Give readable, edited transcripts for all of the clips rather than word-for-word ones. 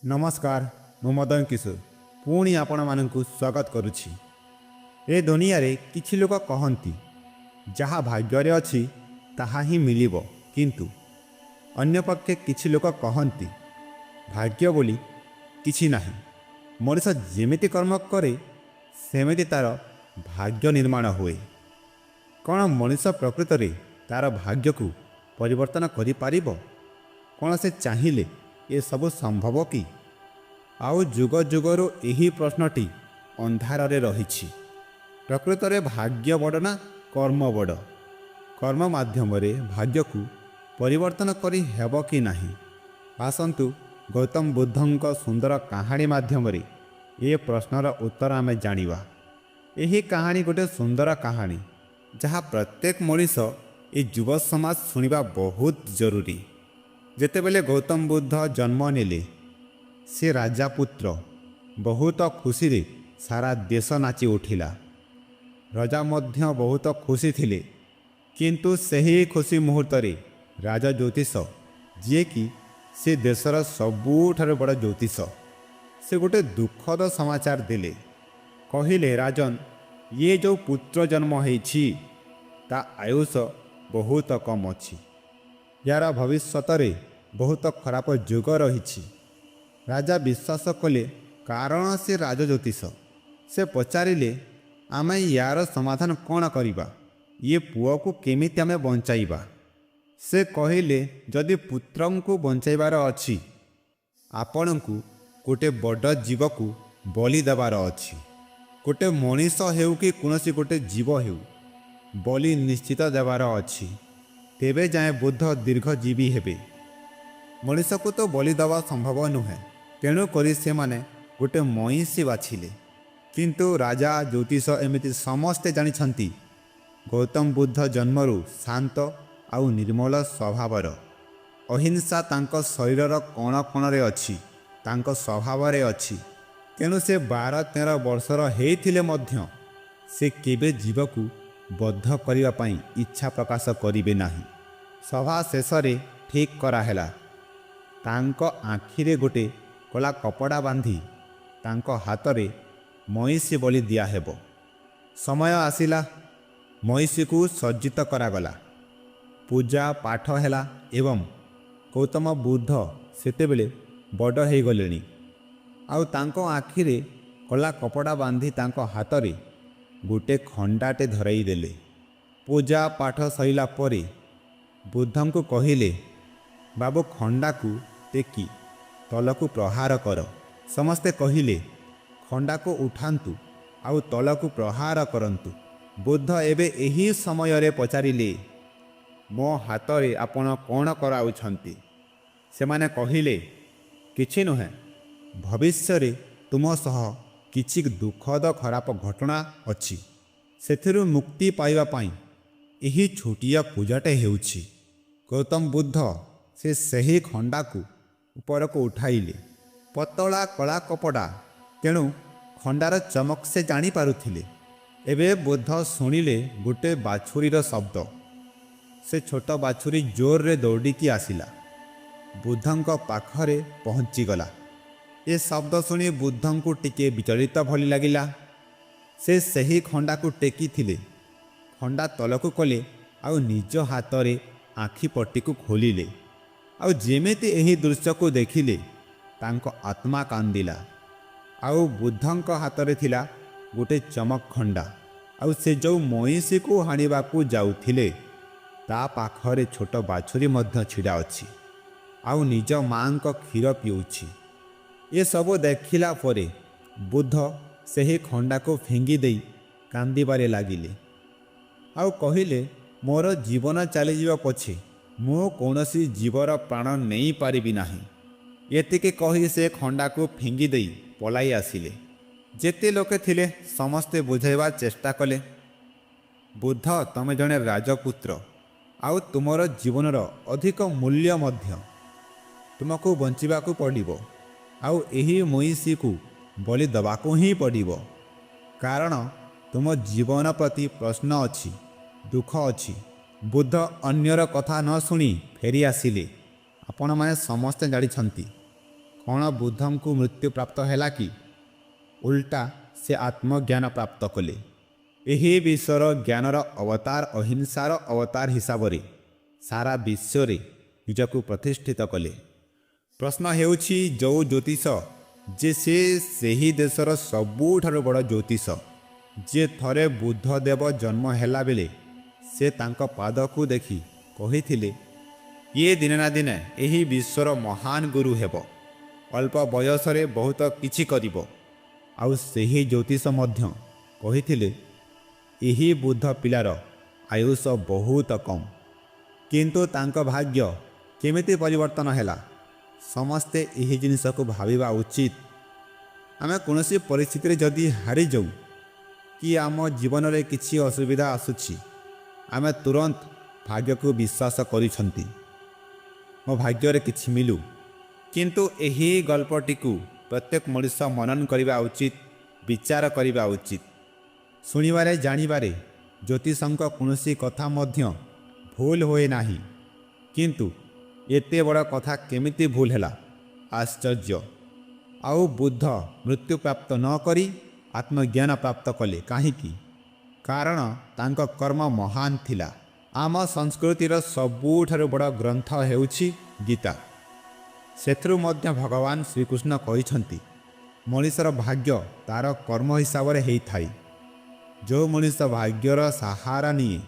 नमस्कार मु मदन किशोर पुणी आपण मानक स्वागत करुछि। ए दुनिया रे किछि लोक कहन्ति जहाँ भाग्य अछि ताहा ही मिलिबो, किंतु अन्य पक्षे किछि लोक कहन्ति भाग्य बोली किछि नाही। मनुष्य जेमिति कर्म करे सेमिति तार भाग्य निर्माण हुए। कौन मनुष्य प्रकृत रे तार भाग्य को परिवर्तन करि पारिबो? कौन से चाहिए ये सब संभव कि? आउ जुग जुगर यही प्रश्नटी अंधारे रही। प्रकृत रे भाग्य बड़ ना कर्म बड़? कर्म माध्यम रे भाग्य को परिवर्तन करि हेबो कि नाही? आसंतु गौतम बुद्धंक सुंदर कहानी माध्यम रे ये प्रश्नर उत्तर आमे जानिबा। यही कहानी गोटे सुंदर कहानी जहाँ प्रत्येक मनीष ये युव समाज शुणा बहुत जरूरी। जेतेबेले गौतम बुद्ध जन्म नेले से राजा पुत्र बहुत खुशी रे सारा देश नाची उठिला। राजा मध्य बहुत खुशी थिले, किंतु सही खुशी मुहूर्त रे राजा ज्योतिष जी कि से देशर सबुठार बड़ ज्योतिष से गोटे दुखद समाचार देले। कहिले राजन ये जो पुत्र जन्म होइछि ता आयुष बहुत कम अछि, यार भविष्यत रे बहुत खराब जुग रही। राजा विश्वास कले कारण से राज ज्योतिष से पचारिले आमे यार समाधान कौन करिबा, ये पुआ को केमिति आमे बंचाइबा। से कहिले जदि पुत्र को बंचाइबार अछि आपण को गोटे बड़ जीव को बलि देवार अछि। गोटे मनीष हेउ कि कोनोसी गोटे जीव हेउ बलि निश्चित देवार अछि, तेबे जाए बुद्ध दीर्घजीवी हेबे। मनीष को तो बलि देवा संभव नुहे, तेणु करी से माने गोटे महिषी बाछिले। किंतु राजा ज्योतिष एमिति समस्ते जानिछंती गौतम बुद्ध जन्मरु शांत आउ निर्मल स्वभावर। अहिंसा तांको शरीरर कण कण रे अछि, तांको स्वभाव रे अछि। तेणु से 12-13 वर्षर हेइथिले मध्य से केबे जीव को बद्ध करिवा पई इच्छा प्रकाश करिवे नाही। सभा शेष रे ठीक कराहेला। तांको आखिरे गोटे कला कपड़ा बांधी तांको हाथ रे महिषी बलि दिया हेबो। समय आसिला, महिषी को सज्जित करागला। पूजा पाठ हैला एवं गौतम बुद्ध सेतेबेले बड़ हो गलेनी। आउ तांको आखिरे कला कपड़ा बांधी तांको हाथ रे गोटे खंडाटे धरई देले। पूजा पाठ सईला परे बुद्धं को कहिले, बाबू खंडा को टेकी तलकू प्रहार कर। समस्ते कहिले खंडा को उठांतु आउ तलकू प्रहार करंतु। बुद्ध एबे एही समय रे पचारिले, मो हाथ रे आपण कौन कराउछंती? सेमाने कहिले, किछि नुहे, भविष्य रे तुम सह किछि दुखद खराब घटना अछि, सेथिरु मुक्ति पाइबा पाई एही छोटिया पूजाटे हेउछि। गौतम बुद्ध से सही खंडा को ऊपर को उठाइले। पतला कला कपड़ा, तेणु खंडार चमक से जानी पारुथिले। एबे बुद्ध शुणिले गोटे बाछुरीर शब्द। से छोट बाछुरी जोर रे दौड़िकी आसिला, बुद्धंक पाखरे पहुँचीगला। ए शब्द शुणी बुद्धं को टिके विचलित भली लगिला। से सही खंडा को टेकी थिले। खंडा तलकू कले आउ निज हाथ रे आखि पट्टी को खोलिले। आउ जेमेती एही दृश्य को देखिले तांको आत्मा कांदिला। आउ बुद्धंक हाथ रे थिला गोटे चमक खंडा। आउ से जो महिषी को हाणिबा को जाउथिले ता पाखरे छोट बाछुरी मध्य छिड़ा अछि, आउ निज मां को क्षीर पिउछि। ये सब देखिला परे बुद्ध सही खंडा को फेंगी देई कांदिबारे लागिले। आउ कहिले, मोर जीवन चलीजा पछे मु कौनसी जीवर प्राण नहीं पारिबी नाही। एतिके कही से खंडा को फेंगी देई पलाई आसिले। जेते लोके थिले समस्ते बुझाइबा चेष्टा कले, बुद्ध तमे जने राजपुत्र, आउ तुमर जीवनर अधिक मूल्य मध्य तुमको बंचिबा को पड़िबो। आउ एही महिषी को बलि दबाको ही पड़िबो, कारण तुम जीवन प्रति प्रश्न अछि, दुख अछि। बुद्ध अन्यर कथा न शुणी फेरी आसिले। आपण माने समस्ते जानिछंती କ'ଣ ବୁଦ୍ଧଙ୍କୁ ମୃତ୍ୟୁ ପ୍ରାପ୍ତ ହେଲା କି? ଓଲଟା ସେ ଆତ୍ମଜ୍ଞାନ ପ୍ରାପ୍ତ କଲେ। ଏହି ବିଶ୍ୱର ଜ୍ଞାନର ଅବତାର ଅହିଂସାର ଅବତାର ହିସାବରେ ସାରା ବିଶ୍ୱରେ ନିଜକୁ ପ୍ରତିଷ୍ଠିତ କଲେ। ପ୍ରଶ୍ନ ହେଉଛି ଯେଉଁ ଜ୍ୟୋତିଷ ଯେ ସେ ସେହି ଦେଶର ସବୁଠାରୁ ବଡ଼ ଜ୍ୟୋତିଷ, ଯିଏ ଥରେ ବୁଦ୍ଧଦେବ ଜନ୍ମ ହେଲା ବେଳେ ସେ ତାଙ୍କ ପାଦକୁ ଦେଖି କହିଥିଲେ, ଇଏ ଦିନେ ନା ଦିନେ ଏହି ବିଶ୍ୱର ମହାନ ଗୁରୁ ହେବ, ଅଳ୍ପ ବୟସରେ ବହୁତ କିଛି କରିବ। ଆଉ ସେହି ଜ୍ୟୋତିଷ ମଧ୍ୟ କହିଥିଲେ ଏହି ବୁଦ୍ଧ ପିଲାର ଆୟୁଷ ବହୁତ କମ୍। କିନ୍ତୁ ତାଙ୍କ ଭାଗ୍ୟ କେମିତି ପରିବର୍ତ୍ତନ ହେଲା? ସମସ୍ତେ ଏହି ଜିନିଷକୁ ଭାବିବା ଉଚିତ। ଆମେ କୌଣସି ପରିସ୍ଥିତିରେ ଯଦି ହାରିଯାଉ କି ଆମ ଜୀବନରେ କିଛି ଅସୁବିଧା ଆସୁଛି, ଆମେ ତୁରନ୍ତ ଭାଗ୍ୟକୁ ବିଶ୍ୱାସ କରିଛନ୍ତି, ମୋ ଭାଗ୍ୟରେ କିଛି ମିଳୁ। କିନ୍ତୁ ଏହି ଗଳ୍ପଟିକୁ ପ୍ରତ୍ୟେକ ମଣିଷ ମନନ କରିବା ଉଚିତ, ବିଚାର କରିବା ଉଚିତ। ଶୁଣିବାରେ ଜାଣିବାରେ ଜ୍ୟୋତିଷଙ୍କ କୌଣସି କଥା ମଧ୍ୟ ଭୁଲ ହୁଏ ନାହିଁ, କିନ୍ତୁ ଏତେ ବଡ଼ କଥା କେମିତି ଭୁଲ ହେଲା? ଆଶ୍ଚର୍ଯ୍ୟ। ଆଉ ବୁଦ୍ଧ ମୃତ୍ୟୁ ପ୍ରାପ୍ତ ନ କରି ଆତ୍ମଜ୍ଞାନ ପ୍ରାପ୍ତ କଲେ କାହିଁକି? କାରଣ ତାଙ୍କ କର୍ମ ମହାନ ଥିଲା। ଆମ ସଂସ୍କୃତିର ସବୁଠାରୁ ବଡ଼ ଗ୍ରନ୍ଥ ହେଉଛି ଗୀତା। ସେଥିରୁ ମଧ୍ୟ ଭଗବାନ ଶ୍ରୀକୃଷ୍ଣ କହିଛନ୍ତି, ମଣିଷର ଭାଗ୍ୟ ତା'ର କର୍ମ ହିସାବରେ ହେଇଥାଏ। ଯେଉଁ ମଣିଷ ଭାଗ୍ୟର ସାହାରା ନିଏ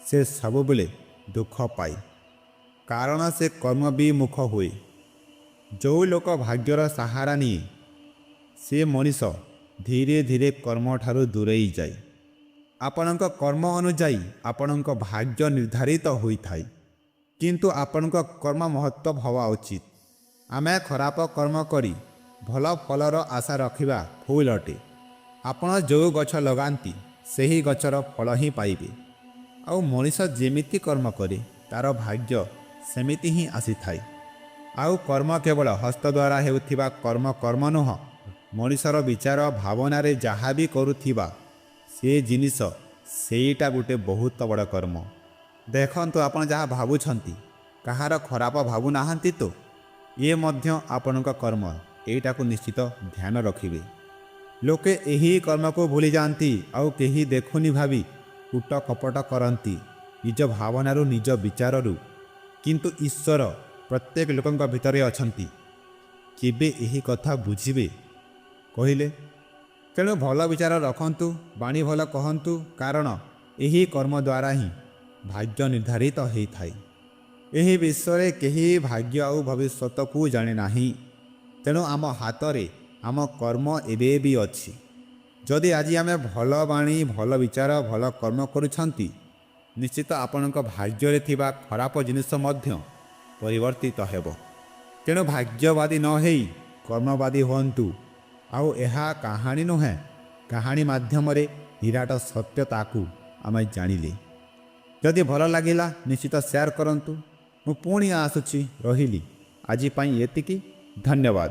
ସେ ସବୁବେଳେ ଦୁଃଖ ପାଏ, କାରଣ ସେ କର୍ମ ବିମୁଖ ହୁଏ। ଯେଉଁ ଲୋକ ଭାଗ୍ୟର ସାହାରା ନିଏ ସେ ମଣିଷ ଧୀରେ ଧୀରେ କର୍ମଠାରୁ ଦୂରେଇ ଯାଏ। ଆପଣଙ୍କ କର୍ମ ଅନୁଯାୟୀ ଆପଣଙ୍କ ଭାଗ୍ୟ ନିର୍ଦ୍ଧାରିତ ହୋଇଥାଏ, କିନ୍ତୁ ଆପଣଙ୍କ କର୍ମ ମହତ୍ଵ ହେବା ଉଚିତ। ଆମେ ଖରାପ କର୍ମ କରି ଭଲ ଫଳର ଆଶା ରଖିବା ଭୁଲ ଅଟେ। ଆପଣ ଯେଉଁ ଗଛ ଲଗାନ୍ତି ସେହି ଗଛର ଫଳ ହିଁ ପାଇବେ। ଆଉ ମଣିଷ ଯେମିତି କର୍ମ କରେ ତା'ର ଭାଗ୍ୟ ସେମିତି ହିଁ ଆସିଥାଏ। ଆଉ କର୍ମ କେବଳ ହସ୍ତ ଦ୍ୱାରା ହେଉଥିବା କର୍ମ ନୁହଁ, ମଣିଷର ବିଚାର ଭାବନାରେ ଯାହା ବି କରୁଥିବା ସେ ଜିନିଷ, ସେଇଟା ଗୋଟେ ବହୁତ ବଡ଼ କର୍ମ। ଦେଖନ୍ତୁ, ଆପଣ ଯାହା ଭାବୁଛନ୍ତି କାହାର ଖରାପ ଭାବୁନାହାନ୍ତି ତ? ଇଏ ମଧ୍ୟ ଆପଣଙ୍କ କର୍ମ, ଏଇଟାକୁ ନିଶ୍ଚିତ ଧ୍ୟାନ ରଖିବେ। ଲୋକେ ଏହି କର୍ମକୁ ଭୁଲି ଯାଆନ୍ତି ଆଉ କେହି ଦେଖୁନି ଭାବି କୁଟ କପଟ କରନ୍ତି ନିଜ ଭାବନାରୁ, ନିଜ ବିଚାରରୁ। କିନ୍ତୁ ଈଶ୍ୱର ପ୍ରତ୍ୟେକ ଲୋକଙ୍କ ଭିତରେ ଅଛନ୍ତି। କେବେ ଏହି କଥା ବୁଝିବେ କହିଲେ? ତେଣୁ ଭଲ ବିଚାର ରଖନ୍ତୁ, ବାଣୀ ଭଲ କହନ୍ତୁ, କାରଣ ଏହି କର୍ମ ଦ୍ୱାରା ହିଁ ଭାଗ୍ୟ ନିର୍ଦ୍ଧାରିତ ହୋଇଥାଏ। ଏହି ବିଶ୍ୱରେ କେହି ଭାଗ୍ୟ ଆଉ ଭବିଷ୍ୟତକୁ ଜାଣେ ନାହିଁ। ତେଣୁ ଆମ ହାତରେ ଆମ କର୍ମ ଏବେ ବି ଅଛି। ଯଦି ଆଜି ଆମେ ଭଲ ବାଣୀ, ଭଲ ବିଚାର, ଭଲ କର୍ମ କରୁଛନ୍ତି, ନିଶ୍ଚିତ ଆପଣଙ୍କ ଭାଗ୍ୟରେ ଥିବା ଖରାପ ଜିନିଷ ମଧ୍ୟ ପରିବର୍ତ୍ତିତ ହେବ। ତେଣୁ ଭାଗ୍ୟବାଦୀ ନ ହେଇ କର୍ମବାଦୀ ହୁଅନ୍ତୁ। ଆଉ ଏହା କାହାଣୀ ନୁହେଁ, କାହାଣୀ ମାଧ୍ୟମରେ ନିରାଟ ସତ୍ୟତାକୁ ଆମେ ଜାଣିଲେ। ଯଦି ଭଲ ଲାଗିଲା ନିଶ୍ଚିତ ସେୟାର କରନ୍ତୁ। ମୁଁ ପୁଣି ଆସୁଛି। ରହିଲି ଆଜି ପାଇଁ ଏତିକି। ଧନ୍ୟବାଦ।